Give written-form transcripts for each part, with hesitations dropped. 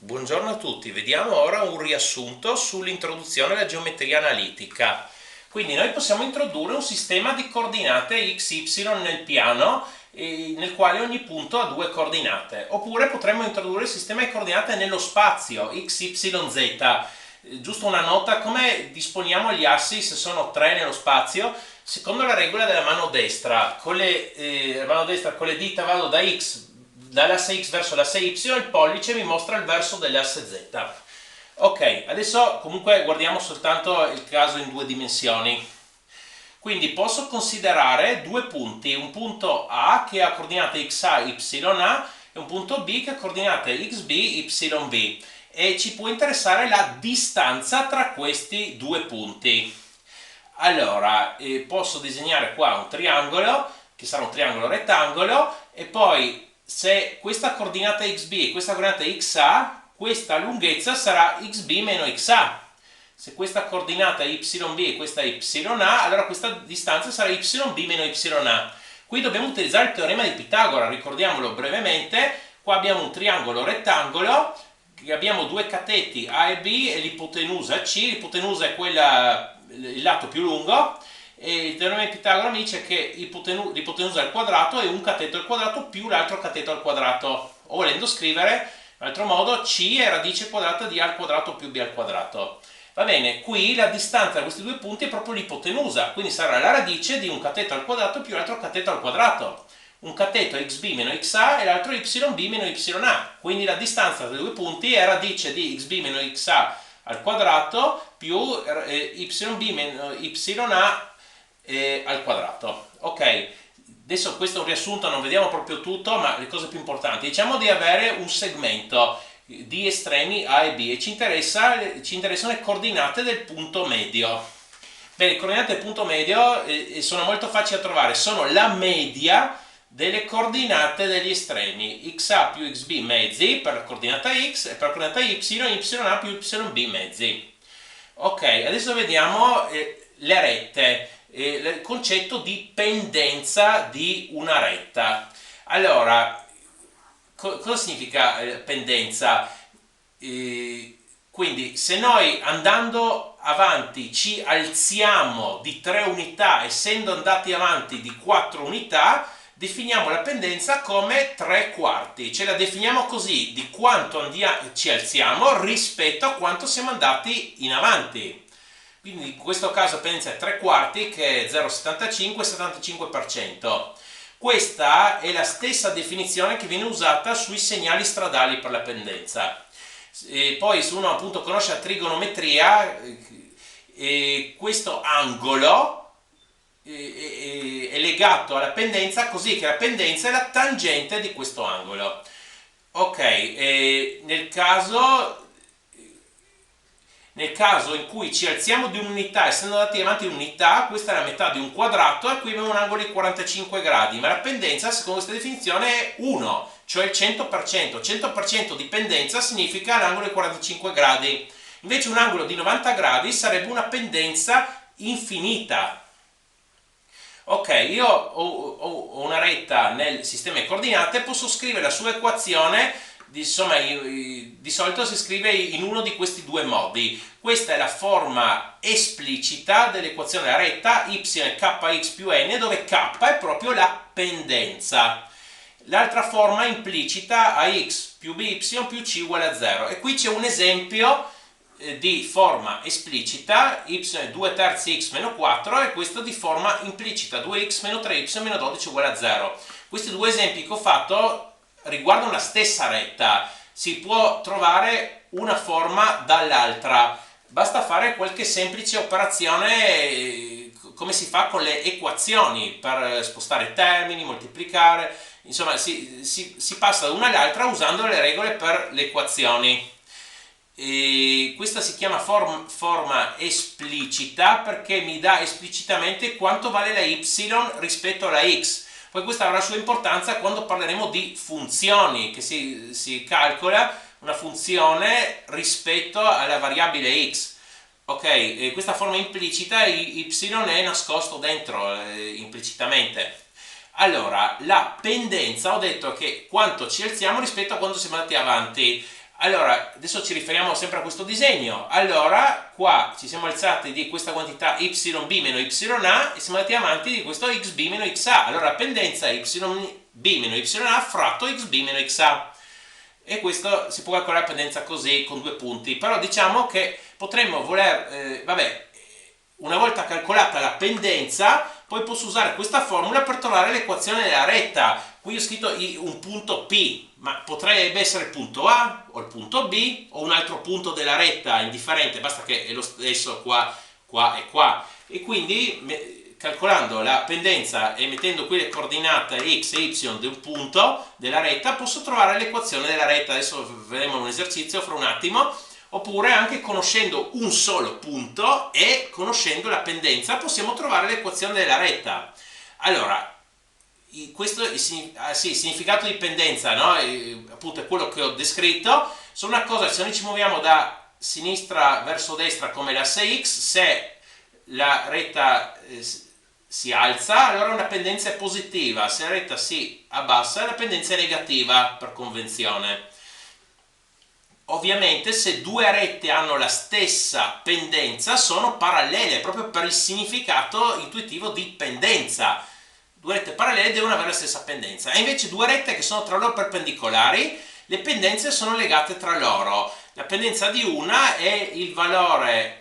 Buongiorno a tutti, vediamo ora un riassunto sull'introduzione alla geometria analitica. Quindi noi possiamo introdurre un sistema di coordinate x, y nel piano nel quale ogni punto ha due coordinate, oppure potremmo introdurre il sistema di coordinate nello spazio x, y, z. Giusto una nota: come disponiamo gli assi se sono tre nello spazio? Secondo la regola della mano destra, con le dita vado dall'asse x verso l'asse y, il pollice mi mostra il verso dell'asse z. Ok, adesso comunque guardiamo soltanto il caso in due dimensioni. Quindi posso considerare due punti, un punto A che ha coordinate xa, ya e un punto B che ha coordinate xb, yb, e ci può interessare la distanza tra questi due punti. Allora, posso disegnare qua un triangolo, che sarà un triangolo rettangolo, e poi se questa coordinata xb e questa coordinata xa, questa lunghezza sarà xb meno xa. Se questa coordinata è yb e questa è ya, allora questa distanza sarà yb meno ya. Qui dobbiamo utilizzare il teorema di Pitagora, ricordiamolo brevemente. Qua abbiamo un triangolo rettangolo, abbiamo due cateti A e B e l'ipotenusa C. L'ipotenusa è il lato più lungo, e il teorema di Pitagora mi dice che l'ipotenusa al quadrato è un cateto al quadrato più l'altro cateto al quadrato, o volendo scrivere in altro modo, C è radice quadrata di A al quadrato più B al quadrato. Va bene, qui la distanza da questi due punti è proprio l'ipotenusa, quindi sarà la radice di un cateto al quadrato più l'altro cateto al quadrato. Un cateto xb meno xa e l'altro yb meno ya, quindi la distanza tra i due punti è radice di xb meno xa al quadrato più yb meno ya al quadrato. Ok, adesso questo è un riassunto, non vediamo proprio tutto, ma le cose più importanti. Diciamo di avere un segmento di estremi A e B e ci interessano le coordinate del punto medio. Bene, le coordinate del punto medio sono molto facili da trovare, sono la media delle coordinate degli estremi, xa più xb mezzi per la coordinata x e per la coordinata y, ya più yb mezzi. Ok, adesso vediamo le rette, il concetto di pendenza di una retta. Allora, cosa significa pendenza? Quindi se noi andando avanti ci alziamo di 3 unità, essendo andati avanti di 4 unità, definiamo la pendenza come 3 quarti, ce la definiamo così, di quanto ci alziamo rispetto a quanto siamo andati in avanti. Quindi in questo caso pendenza è 3 quarti, che è 0,75, 75%. Questa è la stessa definizione che viene usata sui segnali stradali per la pendenza. E poi se uno appunto conosce la trigonometria, questo angolo è legato alla pendenza, così che la pendenza è la tangente di questo angolo. Ok, nel caso in cui ci alziamo di un'unità, essendo andati avanti di un'unità, questa è la metà di un quadrato e qui abbiamo un angolo di 45 gradi, ma la pendenza secondo questa definizione è 1, cioè il 100%. 100% di pendenza significa l'angolo di 45 gradi. Invece un angolo di 90 gradi sarebbe una pendenza infinita. Ok, io ho una retta nel sistema di coordinate, posso scrivere la sua equazione, insomma, di solito si scrive in uno di questi due modi. Questa è la forma esplicita dell'equazione della retta, y è kx più n, dove k è proprio la pendenza. L'altra forma implicita ax più by più c uguale a 0. E qui c'è un esempio di forma esplicita, y è 2 terzi x meno 4, e questo di forma implicita 2x meno 3y meno 12 uguale a 0. Questi due esempi che ho fatto riguardano la stessa retta, si può trovare una forma dall'altra, basta fare qualche semplice operazione come si fa con le equazioni per spostare termini, moltiplicare, insomma si passa da una all'altra usando le regole per le equazioni. E questa si chiama forma esplicita perché mi dà esplicitamente quanto vale la y rispetto alla x. Poi questa avrà la sua importanza quando parleremo di funzioni, che si calcola una funzione rispetto alla variabile x. Ok, questa forma implicita, y è nascosto dentro implicitamente. Allora, la pendenza, ho detto che quanto ci alziamo rispetto a quando siamo andati avanti. Allora, adesso ci riferiamo sempre a questo disegno. Allora, qua ci siamo alzati di questa quantità yb meno ya e siamo andati avanti di questo xb meno xa. Allora, la pendenza yb meno ya fratto xb meno xa. E questo si può calcolare la pendenza così, con due punti. Però diciamo che potremmo voler, una volta calcolata la pendenza, poi posso usare questa formula per trovare l'equazione della retta. Qui ho scritto un punto P, ma potrebbe essere il punto A o il punto B o un altro punto della retta, indifferente, basta che è lo stesso qua, qua e qua. E quindi calcolando la pendenza e mettendo qui le coordinate x e y di un punto della retta, posso trovare l'equazione della retta. Adesso vedremo un esercizio fra un attimo. Oppure anche conoscendo un solo punto e conoscendo la pendenza possiamo trovare l'equazione della retta. Allora, questo il significato di pendenza, no? Appunto è quello che ho descritto. Sono una cosa, se noi ci muoviamo da sinistra verso destra come l'asse x, se la retta si alza, allora una pendenza è positiva, se la retta si abbassa la pendenza è negativa per convenzione. Ovviamente se due rette hanno la stessa pendenza sono parallele, proprio per il significato intuitivo di pendenza. Due rette parallele devono avere la stessa pendenza. E invece due rette che sono tra loro perpendicolari, le pendenze sono legate tra loro. La pendenza di una è il valore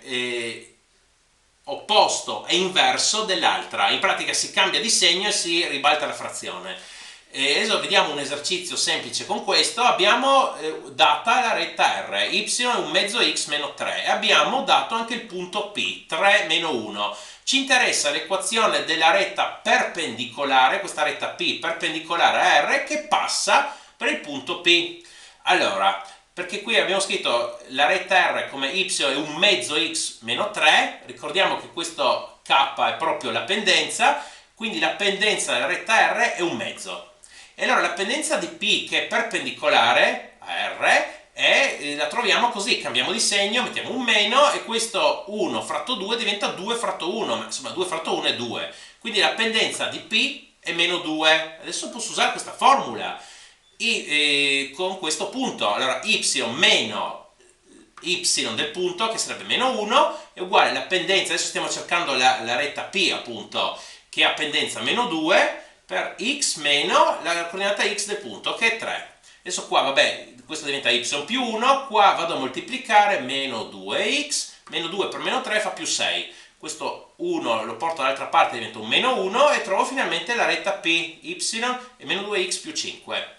opposto e inverso dell'altra. In pratica si cambia di segno e si ribalta la frazione. Adesso vediamo un esercizio semplice con questo. Abbiamo data la retta R, y è un mezzo x meno 3 e abbiamo dato anche il punto P, 3 meno 1. Ci interessa l'equazione della retta perpendicolare, questa retta P perpendicolare a R che passa per il punto P. Allora, perché qui abbiamo scritto la retta R come y è un mezzo x meno 3, ricordiamo che questo k è proprio la pendenza, quindi la pendenza della retta R è un mezzo. E allora la pendenza di P che è perpendicolare a R la troviamo così, cambiamo di segno, mettiamo un meno e questo 1 fratto 2 diventa 2 fratto 1, ma insomma 2 fratto 1 è 2. Quindi la pendenza di P è meno 2. Adesso posso usare questa formula con questo punto. Allora y meno y del punto, che sarebbe meno 1, è uguale alla pendenza, adesso stiamo cercando la retta P appunto, che ha pendenza meno 2, per x meno la coordinata x del punto, che è 3. Adesso qua, vabbè, questo diventa y più 1, qua vado a moltiplicare, meno 2x, meno 2 per meno 3 fa più 6. Questo 1 lo porto dall'altra parte, diventa un meno 1 e trovo finalmente la retta P, y e meno 2x più 5.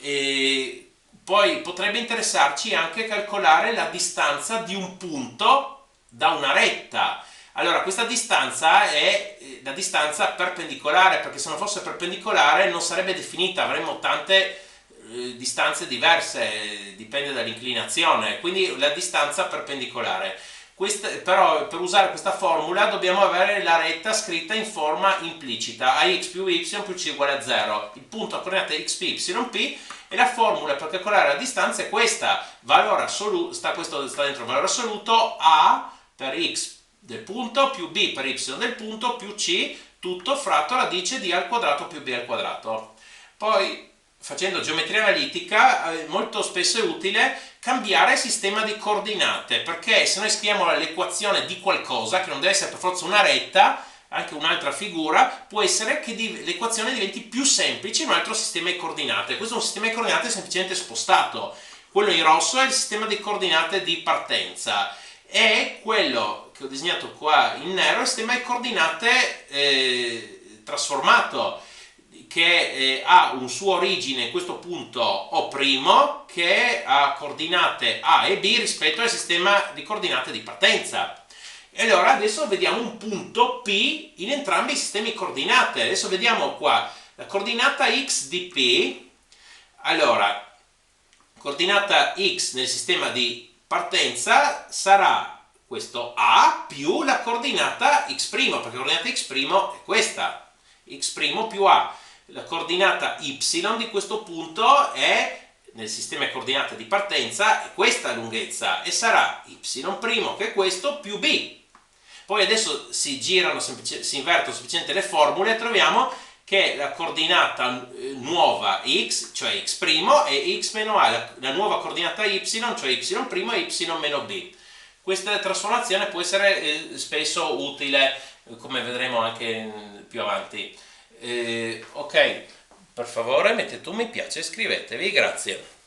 E poi potrebbe interessarci anche calcolare la distanza di un punto da una retta. Allora, questa distanza è la distanza perpendicolare, perché se non fosse perpendicolare non sarebbe definita, avremmo tante distanze diverse, dipende dall'inclinazione, quindi la distanza perpendicolare. Però per usare questa formula dobbiamo avere la retta scritta in forma implicita, ax più y più c uguale a 0. Il punto a coordinate x, y, p e la formula per calcolare la distanza è questa, valore assoluto, questo sta dentro il valore assoluto, a per x del punto più b per y del punto più c, tutto fratto radice di al quadrato più b al quadrato. Poi facendo geometria analitica molto spesso è utile cambiare sistema di coordinate, perché se noi scriviamo l'equazione di qualcosa, che non deve essere per forza una retta, anche un'altra figura, può essere che l'equazione diventi più semplice in un altro sistema di coordinate. Questo è un sistema di coordinate semplicemente spostato. Quello in rosso è il sistema di coordinate di partenza e quello che ho disegnato qua in nero è il sistema di coordinate trasformato, che ha un suo origine in questo punto O', che ha coordinate A e B rispetto al sistema di coordinate di partenza. E allora adesso vediamo un punto P in entrambi i sistemi di coordinate. Adesso vediamo qua la coordinata x di P. Allora, coordinata x nel sistema di partenza sarà questo A più la coordinata x', perché la coordinata x' è questa, x' più A. La coordinata y di questo punto è, nel sistema di coordinate di partenza, è questa lunghezza e sarà y', che è questo, più b. Poi adesso si girano, si invertono semplicemente le formule e troviamo che è la coordinata nuova x, cioè x', e x meno a, la nuova coordinata y, cioè y' e y meno b. Questa trasformazione può essere spesso utile, come vedremo anche più avanti. Ok, per favore mettete un mi piace e iscrivetevi, grazie.